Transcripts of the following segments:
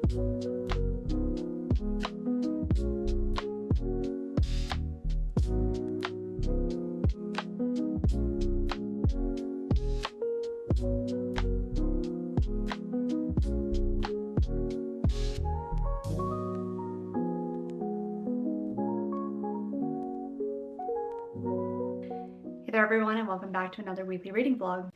Hey there everyone, and welcome back to another weekly reading vlog.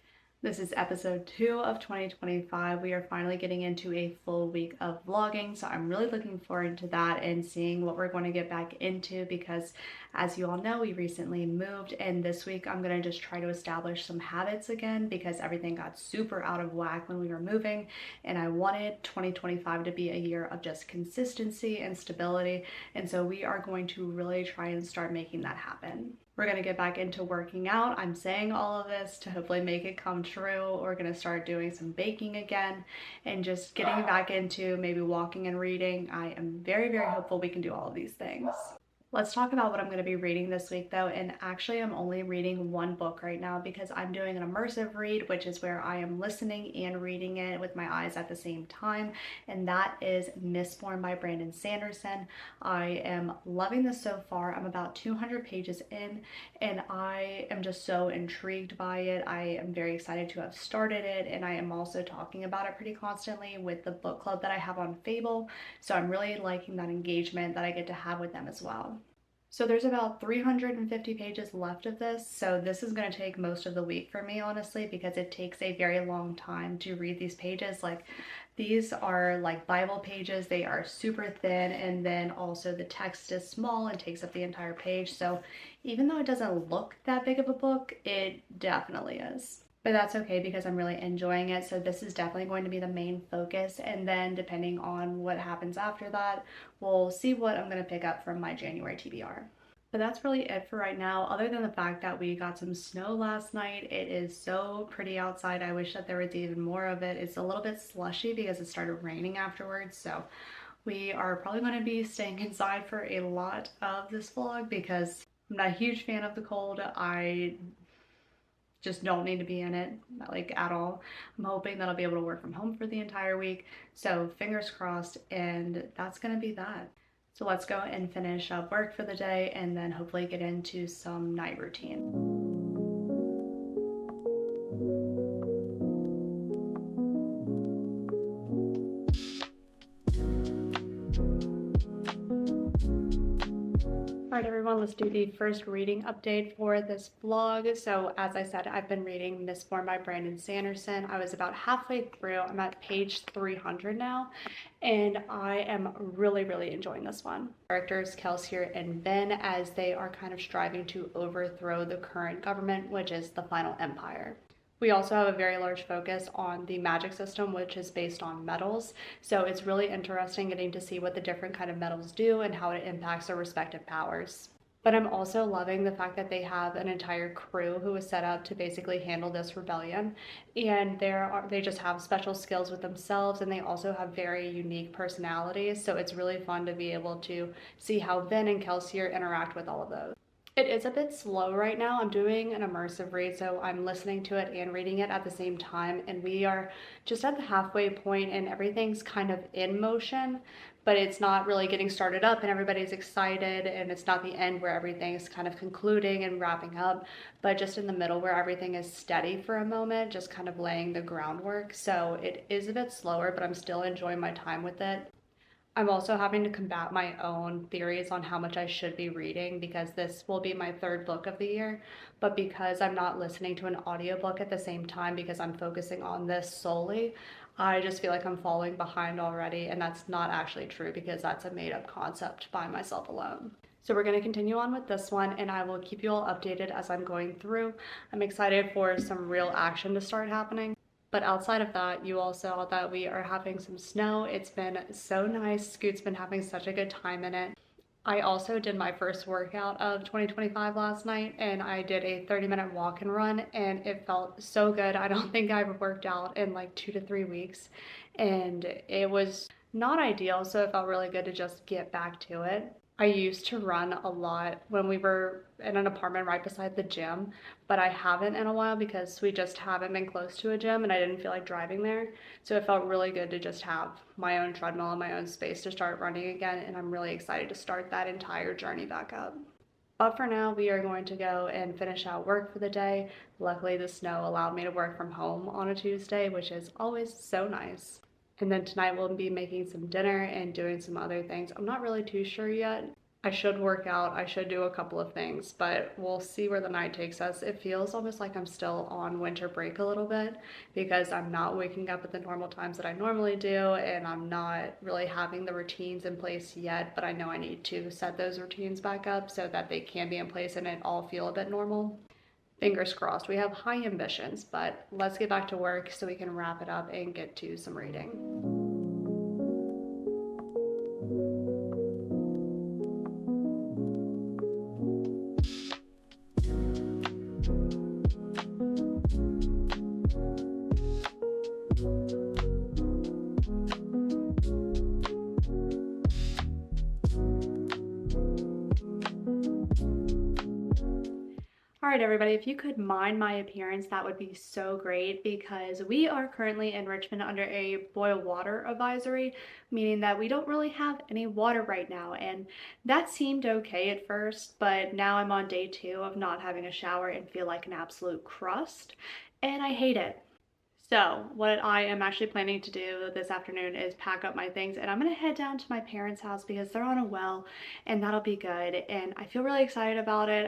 This is episode 2 of 2025. We are finally getting into a full week of vlogging, so I'm really looking forward to that and seeing what we're going to get back into because, as you all know, we recently moved, and this week I'm going to just try to establish some habits again because everything got super out of whack when we were moving, and I wanted 2025 to be a year of just consistency and stability, and so we are going to really try and start making that happen. We're going to get back into working out. I'm saying all of this to hopefully make it come true. We're going to start doing some baking again and just getting back into maybe walking and reading. I am very, very hopeful we can do all of these things. Let's talk about what I'm going to be reading this week though, and actually I'm only reading one book right now because I'm doing an immersive read, which is where I am listening and reading it with my eyes at the same time, and that is Mistborn by Brandon Sanderson. I am loving this so far. I'm about 200 pages in and I am just so intrigued by it. I am very excited to have started it, and I am also talking about it pretty constantly with the book club that I have on Fable, so I'm really liking that engagement that I get to have with them as well. So there's about 350 pages left of this, so this is going to take most of the week for me, honestly, because it takes a very long time to read these pages. Like, these are like Bible pages, they are super thin, and then also the text is small and takes up the entire page, so even though it doesn't look that big of a book, it definitely is. But that's okay because I'm really enjoying it, so this is definitely going to be the main focus, and then depending on what happens after that, we'll see what I'm going to pick up from my January TBR. But that's really it for right now, other than the fact that we got some snow last night. It is so pretty outside. I wish that there was even more of it. It's a little bit slushy because it started raining afterwards, so we are probably going to be staying inside for a lot of this vlog because I'm not a huge fan of the cold. I just don't need to be in it, like, at all. I'm hoping that I'll be able to work from home for the entire week, so fingers crossed, and that's gonna be that. So let's go and finish up work for the day and then hopefully get into some night routine. Alright everyone, let's do the first reading update for this vlog. So as I said, I've been reading Mistborn by Brandon Sanderson. I was about halfway through. I'm at page 300 now, and I am really enjoying this one. Characters Kelsier and Ben as they are kind of striving to overthrow the current government, which is the Final Empire. We also have a very large focus on the magic system, which is based on metals. So it's really interesting getting to see what the different kind of metals do and how it impacts their respective powers. But I'm also loving the fact that they have an entire crew who is set up to basically handle this rebellion. And they just have special skills with themselves, and they also have very unique personalities. So it's really fun to be able to see how Ben and Kelsier interact with all of those. It is a bit slow right now. I'm doing an immersive read, so I'm listening to it and reading it at the same time, and we are just at the halfway point and everything's kind of in motion, but it's not really getting started up and everybody's excited, and it's not the end where everything's kind of concluding and wrapping up, but just in the middle where everything is steady for a moment, just kind of laying the groundwork. So it is a bit slower, but I'm still enjoying my time with it. I'm also having to combat my own theories on how much I should be reading because this will be my third book of the year, but because I'm not listening to an audiobook at the same time because I'm focusing on this solely, I just feel like I'm falling behind already, and that's not actually true because that's a made-up concept by myself alone. So we're going to continue on with this one, and I will keep you all updated as I'm going through. I'm excited for some real action to start happening. But outside of that, you all saw that we are having some snow. It's been so nice. Scoot's been having such a good time in it. I also did my first workout of 2025 last night, and I did a 30-minute walk and run, and it felt so good. I don't think I've worked out in like 2 to 3 weeks, and it was not ideal, so it felt really good to just get back to it. I used to run a lot when we were in an apartment right beside the gym, but I haven't in a while because we just haven't been close to a gym and I didn't feel like driving there. So it felt really good to just have my own treadmill and my own space to start running again, and I'm really excited to start that entire journey back up. But for now, we are going to go and finish out work for the day. Luckily, the snow allowed me to work from home on a Tuesday, which is always so nice. And then tonight we'll be making some dinner and doing some other things. I'm not really too sure yet. I should work out, I should do a couple of things, but we'll see where the night takes us. It feels almost like I'm still on winter break a little bit because I'm not waking up at the normal times that I normally do, and I'm not really having the routines in place yet, but I know I need to set those routines back up so that they can be in place and it all feel a bit normal. Fingers crossed. We have high ambitions, but let's get back to work so we can wrap it up and get to some reading. All right, everybody, if you could mind my appearance, that would be so great because we are currently in Richmond under a boil water advisory, meaning that we don't really have any water right now. And that seemed okay at first, but now I'm on day 2 of not having a shower and feel like an absolute crust, and I hate it. So what I am actually planning to do this afternoon is pack up my things, and I'm gonna head down to my parents' house because they're on a well, and that'll be good. And I feel really excited about it.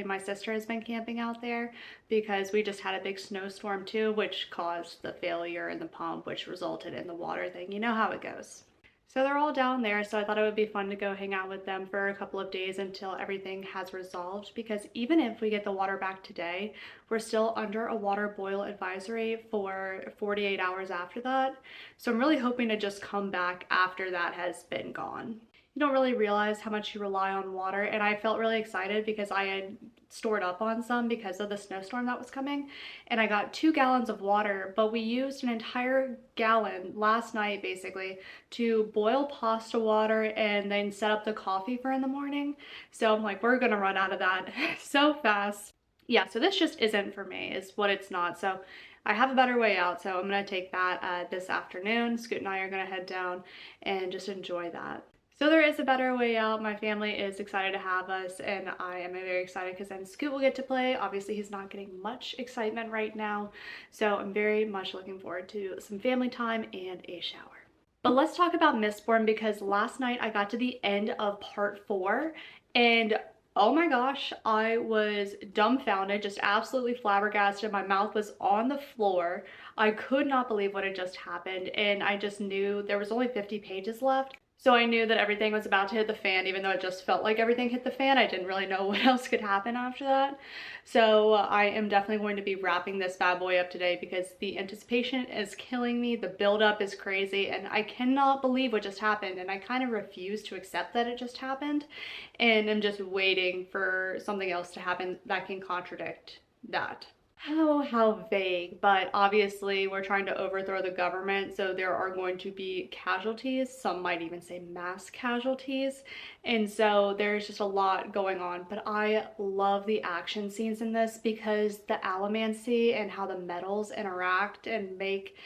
My sister has been camping out there because we just had a big snowstorm too, which caused the failure in the pump, which resulted in the water thing. You know how it goes. So they're all down there, so I thought it would be fun to go hang out with them for a couple of days until everything has resolved, because even if we get the water back today, we're still under a water boil advisory for 48 hours after that. So I'm really hoping to just come back after that has been gone. You don't really realize how much you rely on water, and I felt really excited because I had stored up on some because of the snowstorm that was coming, and I got 2 gallons of water, but we used an entire gallon last night basically to boil pasta water and then set up the coffee for in the morning. So I'm like, we're gonna run out of that so fast. Yeah, so this just isn't for me, is what it's not. So I have a better way out, so I'm gonna take that this afternoon. Scoot and I are gonna head down and just enjoy that. So there is a better way out. My family is excited to have us, and I am very excited because then Scoot will get to play. Obviously, he's not getting much excitement right now, so I'm very much looking forward to some family time and a shower. But let's talk about Mistborn, because last night I got to the end of part 4, and oh my gosh, I was dumbfounded, just absolutely flabbergasted. My mouth was on the floor. I could not believe what had just happened, and I just knew there was only 50 pages left. So I knew that everything was about to hit the fan, even though it just felt like everything hit the fan. I didn't really know what else could happen after that. So I am definitely going to be wrapping this bad boy up today because the anticipation is killing me. The buildup is crazy, and I cannot believe what just happened. And I kind of refuse to accept that it just happened. And I'm just waiting for something else to happen that can contradict that. How vague, but obviously we're trying to overthrow the government, so there are going to be casualties. Some might even say mass casualties, and so there's just a lot going on. But I love the action scenes in this because the allomancy and how the metals interact and make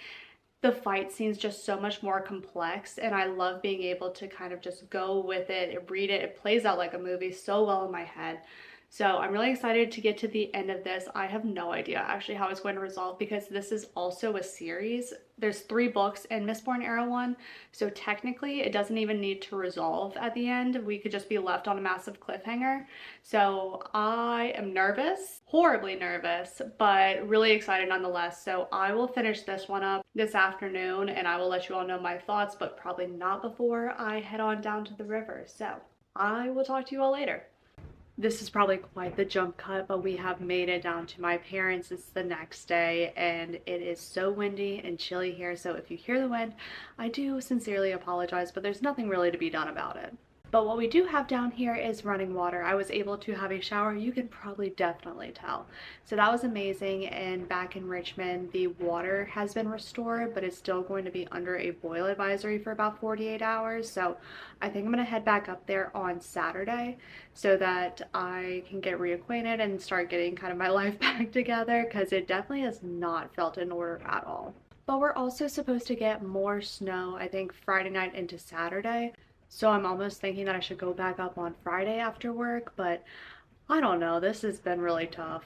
the fight scenes just so much more complex, and I love being able to kind of just go with it, read it. It plays out like a movie so well in my head. So I'm really excited to get to the end of this. I have no idea actually how it's going to resolve because this is also a series. There's 3 books in Mistborn Era 1, so technically it doesn't even need to resolve at the end. We could just be left on a massive cliffhanger. So I am nervous, horribly nervous, but really excited nonetheless. So I will finish this one up this afternoon, and I will let you all know my thoughts, but probably not before I head on down to the river. So I will talk to you all later. This is probably quite the jump cut, but we have made it down to my parents'. It's the next day, and it is so windy and chilly here, so if you hear the wind, I do sincerely apologize, but there's nothing really to be done about it. But what we do have down here is running water. I was able to have a shower. You can probably definitely tell. So that was amazing. And back in Richmond, the water has been restored, but it's still going to be under a boil advisory for about 48 hours. So I think I'm going to head back up there on Saturday so that I can get reacquainted and start getting kind of my life back together, because it definitely has not felt in order at all. But we're also supposed to get more snow, I think Friday night into Saturday. So I'm almost thinking that I should go back up on Friday after work, but I don't know. This has been really tough.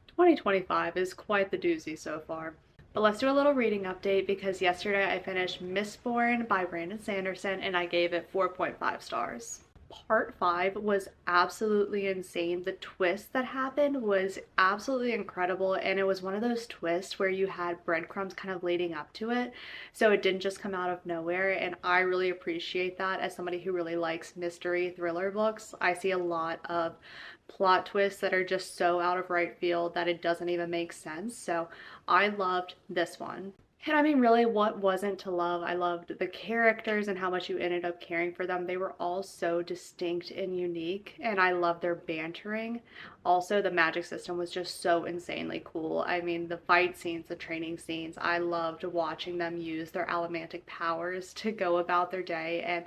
2025 is quite the doozy so far. But let's do a little reading update, because yesterday I finished Mistborn by Brandon Sanderson and I gave it 4.5 stars. Part 5 was absolutely insane. The twist that happened was absolutely incredible, and it was one of those twists where you had breadcrumbs kind of leading up to it, so it didn't just come out of nowhere, and I really appreciate that. As somebody who really likes mystery thriller books, I see a lot of plot twists that are just so out of right field that it doesn't even make sense, so I loved this one. And I mean, really, what wasn't to love? I loved the characters and how much you ended up caring for them. They were all so distinct and unique, and I love their bantering. Also, the magic system was just so insanely cool. I mean, the fight scenes, the training scenes, I loved watching them use their allomantic powers to go about their day, and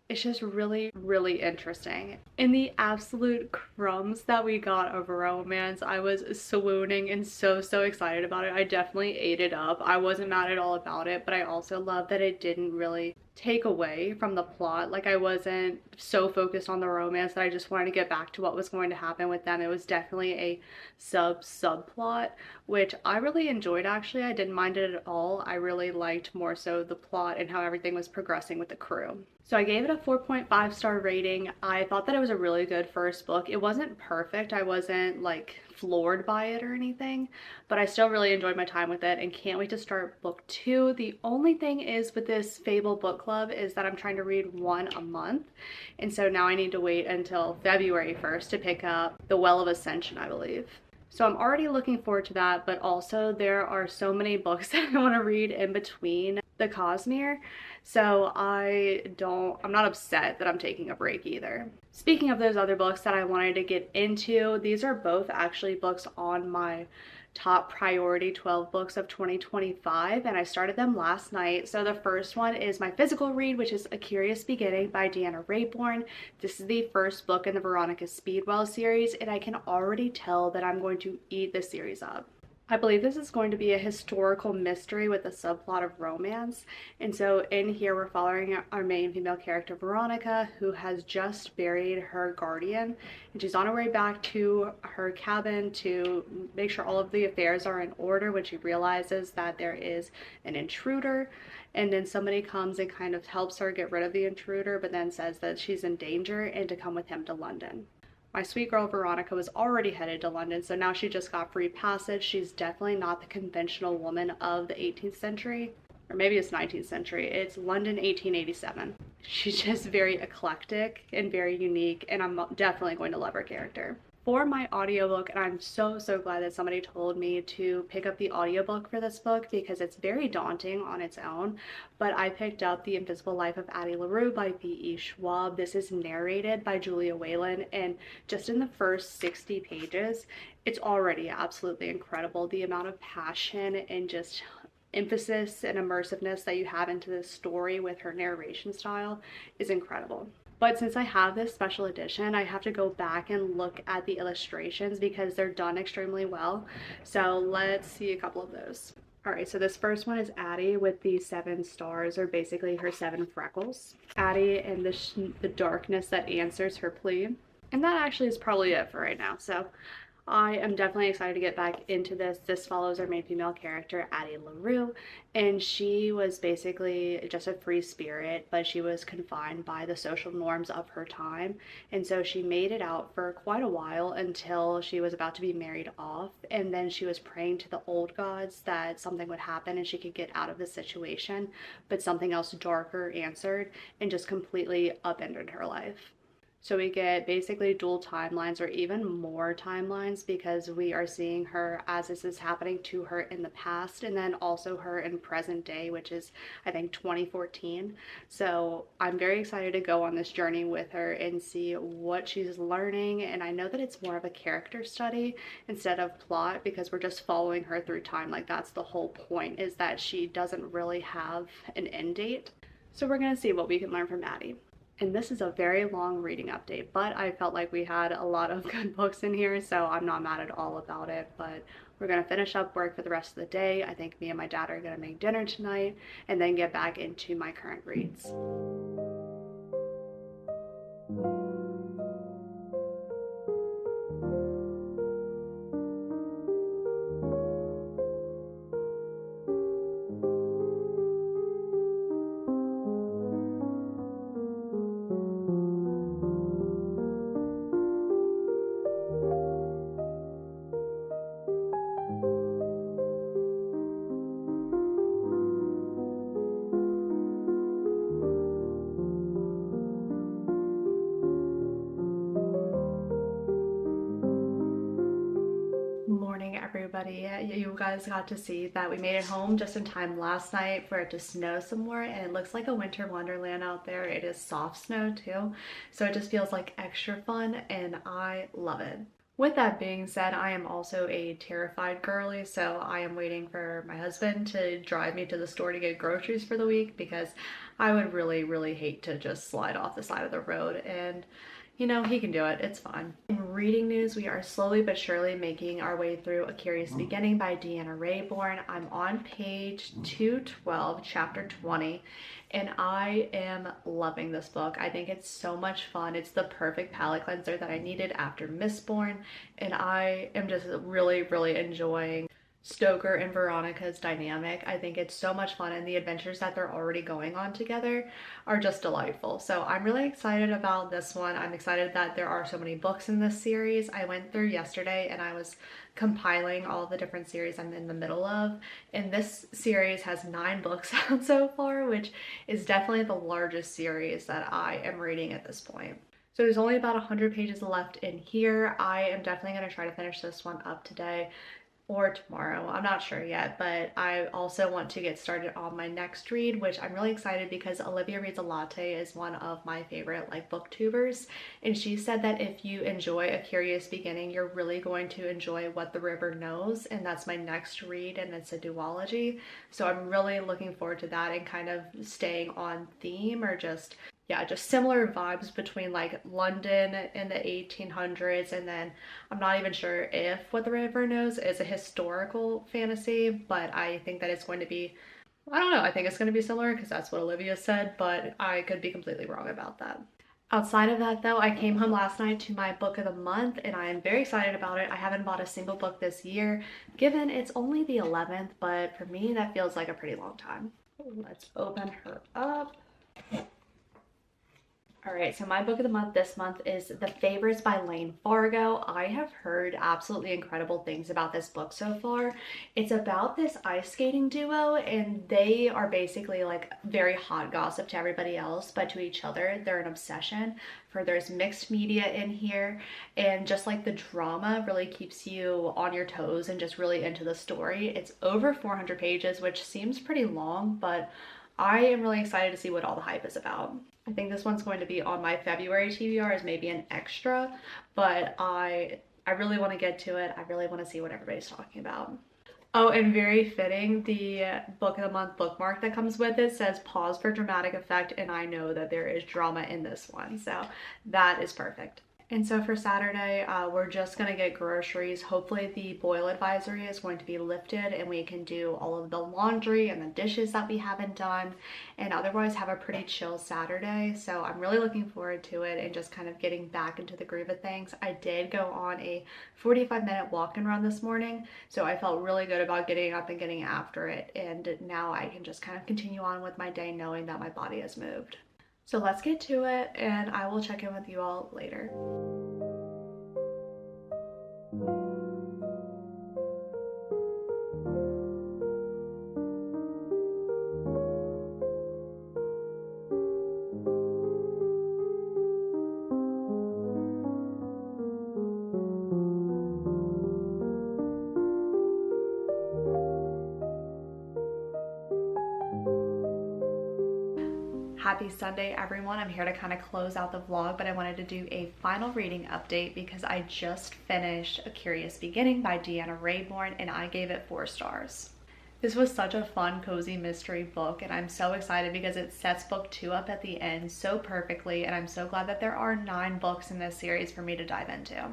it's just really, really interesting. In the absolute crumbs that we got of romance, I was swooning and so excited about it. I definitely ate it up. I wasn't mad at all about it, but I also love that it didn't really take away from the plot. Like, I wasn't so focused on the romance that I just wanted to get back to what was going to happen with them. It was definitely a subplot, which I really enjoyed actually. I didn't mind it at all. I really liked more so the plot and how everything was progressing with the crew. So I gave it a 4.5 star rating. I thought that it was a really good first book. It wasn't perfect. I wasn't like floored by it or anything, but I still really enjoyed my time with it and can't wait to start book 2. The only thing is with this Fable book club is that I'm trying to read one a month. And so now I need to wait until February 1st to pick up The Well of Ascension, I believe. So I'm already looking forward to that, but also there are so many books that I want to read in between the Cosmere. So I'm not upset that I'm taking a break either. Speaking of those other books that I wanted to get into, these are both actually books on my top priority 12 books of 2025, and I started them last night. So the first one is my physical read, which is A Curious Beginning by Deanna Raybourn. This is the first book in the Veronica Speedwell series, and I can already tell that I'm going to eat this series up. I believe this is going to be a historical mystery with a subplot of romance. And so in here we're following our main female character, Veronica, who has just buried her guardian, and she's on her way back to her cabin to make sure all of the affairs are in order when she realizes that there is an intruder. And then somebody comes and kind of helps her get rid of the intruder, but then says that she's in danger and to come with him to London. My sweet girl Veronica was already headed to London, so now she just got free passage. She's definitely not the conventional woman of the 18th century, or maybe it's 19th century. It's London 1887. She's just very eclectic and very unique, and I'm definitely going to love her character. For my audiobook, and I'm so glad that somebody told me to pick up the audiobook for this book because it's very daunting on its own, but I picked up The Invisible Life of Addie LaRue by V.E. Schwab. This is narrated by Julia Whalen, and just in the first 60 pages, it's already absolutely incredible. The amount of passion and just emphasis and immersiveness that you have into this story with her narration style is incredible. But since I have this special edition, I have to go back and look at the illustrations because they're done extremely well. So let's see a couple of those. All right, so this first one is Addie with the 7 stars, or basically her 7 freckles. Addie and the darkness that answers her plea. And that actually is probably it for right now. So I am definitely excited to get back into this. This follows our main female character, Addie LaRue, and she was basically just a free spirit, but she was confined by the social norms of her time. And so she made it out for quite a while until she was about to be married off. And then she was praying to the old gods that something would happen and she could get out of the situation. But something else darker answered and just completely upended her life. So we get basically dual timelines or even more timelines because we are seeing her as this is happening to her in the past and then also her in present day, which is I think 2014. So I'm very excited to go on this journey with her and see what she's learning. And I know that it's more of a character study instead of plot because we're just following her through time. Like that's the whole point, is that she doesn't really have an end date. So we're gonna see what we can learn from Maddie. And this is a very long reading update, but I felt like we had a lot of good books in here, so I'm not mad at all about it. But we're gonna finish up work for the rest of the day. I think me and my dad are gonna make dinner tonight and then get back into my current reads. Morning, everybody. You guys got to see that we made it home just in time last night for it to snow some more, and it looks like a winter wonderland out there. It is soft snow too, so it just feels like extra fun and I love it. With that being said, I am also a terrified girly, so I am waiting for my husband to drive me to the store to get groceries for the week because I would really hate to just slide off the side of the road, and you know, he can do it. It's fine. In reading news, we are slowly but surely making our way through A Curious Beginning by Deanna Raybourn. I'm on page 212, chapter 20, and I am loving this book. I think it's so much fun. It's the perfect palate cleanser that I needed after Mistborn, and I am just really enjoying Stoker and Veronica's dynamic. I think it's so much fun, and the adventures that they're already going on together are just delightful. So I'm really excited about this one. I'm excited that there are so many books in this series. I went through yesterday and I was compiling all the different series I'm in the middle of, and this series has 9 books out so far, which is definitely the largest series that I am reading at this point. So there's only about 100 pages left in here. I am definitely going to try to finish this one up today or tomorrow. I'm not sure yet, but I also want to get started on my next read, which I'm really excited because Olivia Reads a Latte is one of my favorite like booktubers, and she said that if you enjoy A Curious Beginning, you're really going to enjoy What the River Knows, and that's my next read, and it's a duology. So I'm really looking forward to that and kind of staying on theme, or just similar vibes between like London in the 1800s, and then I'm not even sure if What the River Knows is a historical fantasy, but I think that it's going to be, I don't know, I think it's going to be similar because that's what Olivia said, but I could be completely wrong about that. Outside of that though, I came home last night to my book of the month and I am very excited about it. I haven't bought a single book this year, given it's only the 11th, but for me that feels like a pretty long time. Let's open her up. All right, so my book of the month this month is The Favorites by Lane Fargo. I have heard absolutely incredible things about this book so far. It's about this ice skating duo, and they are basically like very hot gossip to everybody else, but to each other, they're an obsession. There's mixed media in here, and just like the drama really keeps you on your toes and just really into the story. It's over 400 pages, which seems pretty long, but I am really excited to see what all the hype is about. I think this one's going to be on my February TBR as maybe an extra, but I really want to get to it. I really want to see what everybody's talking about. Oh, and very fitting, the book of the month bookmark that comes with it says pause for dramatic effect, and I know that there is drama in this one, so that is perfect. And so for Saturday, we're just gonna get groceries. Hopefully the boil advisory is going to be lifted and we can do all of the laundry and the dishes that we haven't done, and otherwise have a pretty chill Saturday. So I'm really looking forward to it and just kind of getting back into the groove of things. I did go on a 45-minute walk and run this morning, so I felt really good about getting up and getting after it. And now I can just kind of continue on with my day knowing that my body has moved. So let's get to it, and I will check in with you all later. Happy Sunday, everyone. I'm here to kind of close out the vlog, but I wanted to do a final reading update because I just finished A Curious Beginning by Deanna Raybourn and I gave it 4 stars. This was such a fun, cozy mystery book, and I'm so excited because it sets book 2 up at the end so perfectly, and I'm so glad that there are 9 books in this series for me to dive into.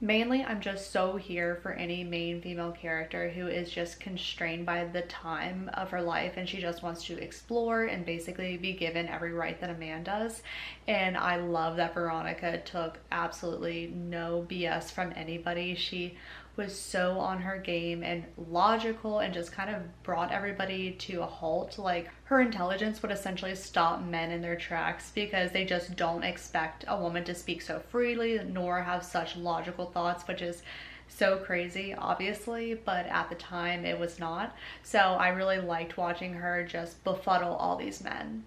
Mainly, I'm just so here for any main female character who is just constrained by the time of her life and she just wants to explore and basically be given every right that a man does. And I love that Veronica took absolutely no BS from anybody. She was so on her game and logical and just kind of brought everybody to a halt. Like, her intelligence would essentially stop men in their tracks because they just don't expect a woman to speak so freely nor have such logical thoughts, which is so crazy, obviously, but at the time it was not. So I really liked watching her just befuddle all these men.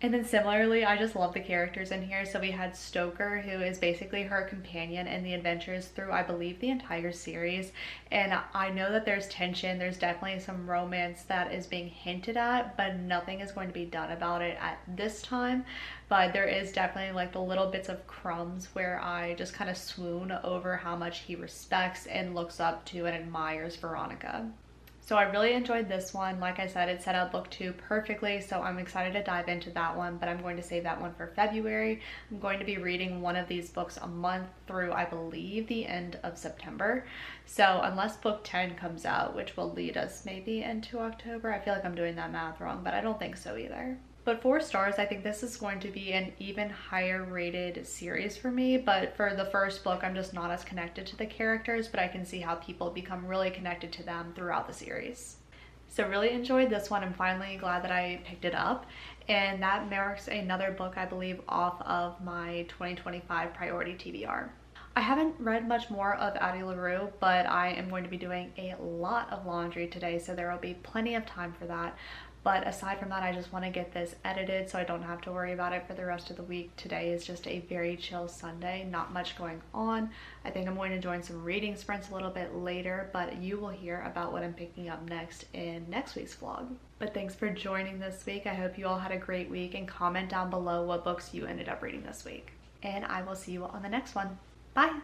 And then similarly, I just love the characters in here. So we had Stoker, who is basically her companion in the adventures through, I believe, the entire series. And I know that there's tension. There's definitely some romance that is being hinted at, but nothing is going to be done about it at this time. But there is definitely like the little bits of crumbs where I just kind of swoon over how much he respects and looks up to and admires Veronica. So I really enjoyed this one. Like I said, it set up book 2 perfectly, so I'm excited to dive into that one, but I'm going to save that one for February. I'm going to be reading one of these books a month through, I believe, the end of September. So unless book 10 comes out, which will lead us maybe into October, I feel like I'm doing that math wrong, but I don't think so either. But 4 stars, I think this is going to be an even higher rated series for me. But for the first book, I'm just not as connected to the characters, but I can see how people become really connected to them throughout the series. So really enjoyed this one. I'm finally glad that I picked it up. And that marks another book, I believe, off of my 2025 priority TBR. I haven't read much more of Addie LaRue, but I am going to be doing a lot of laundry today, so there will be plenty of time for that. But aside from that, I just want to get this edited so I don't have to worry about it for the rest of the week. Today is just a very chill Sunday, not much going on. I think I'm going to join some reading sprints a little bit later, but you will hear about what I'm picking up next in next week's vlog. But thanks for joining this week. I hope you all had a great week, and comment down below what books you ended up reading this week. And I will see you on the next one. Bye!